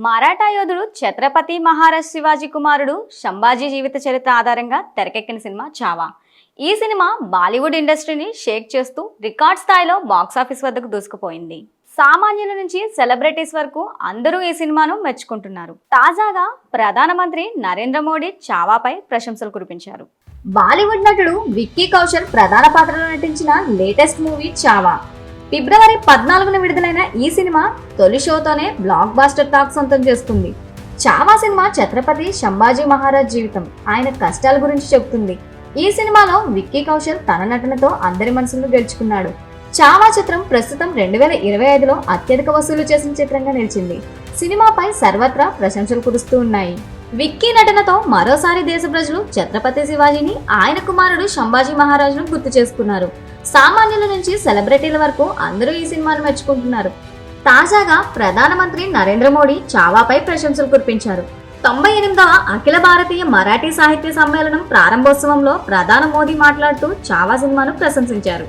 మరాఠా యోధుడు ఛత్రపతి మహారాజ్ శివాజీ కుమారుడు సంభాజీ జీవిత చరిత్ర ఆధారంగా తెరకెక్కిన సినిమా చావా. ఈ సినిమా బాలీవుడ్ ఇండస్ట్రీని షేక్ చేస్తూ రికార్డ్ స్థాయిలో బాక్సాఫీస్ వద్దకు దూసుకుపోయింది. సామాన్యుల నుంచి సెలబ్రిటీస్ వరకు అందరూ ఈ సినిమాను మెచ్చుకుంటున్నారు. తాజాగా ప్రధానమంత్రి నరేంద్ర మోడీ చావాపై ప్రశంసలు కురిపించారు. బాలీవుడ్ నటుడు విక్కీ కౌశల్ ప్రధాన పాత్రలో నటించిన లేటెస్ట్ మూవీ చావా. ఫిబ్రవరి 14న విడుదలైన ఈ సినిమా తొలి షోతోనే బ్లాక్ బాస్టర్ టాక్ సొంతం చేసుకుంది. చావా సినిమా ఛత్రపతి సంభాజీ మహారాజ్ జీవితం, ఆయన కష్టాల గురించి చెబుతుంది. ఈ సినిమాలో విక్కీ కౌశల్ తన నటనతో అందరి మనసులను గెలుచుకున్నాడు. చావా చిత్రం ప్రస్తుతం 2025లో అత్యధిక వసూలు చేసిన చిత్రంగా నిలిచింది. సినిమాపై సర్వత్రా ప్రశంసలు కురుస్తూ ఉన్నాయి. విక్కీ నటనతో మరోసారి దేశ ప్రజలు ఛత్రపతి శివాజీని, ఆయన కుమారుడు సంభాజీ మహారాజును గుర్తు చేసుకున్నారు. సామాన్యుల నుంచి సెలబ్రిటీల వరకు అందరూ ఈ సినిమాను మెచ్చుకుంటున్నారు. తాజాగా ప్రధానమంత్రి నరేంద్ర మోడీ చావాపై ప్రశంసలు కురిపించారు. 98వ అఖిల భారతీయ మరాఠీ సాహిత్య సమ్మేళనం ప్రారంభోత్సవంలో ప్రధాని మోదీ మాట్లాడుతూ చావా సినిమాను ప్రశంసించారు.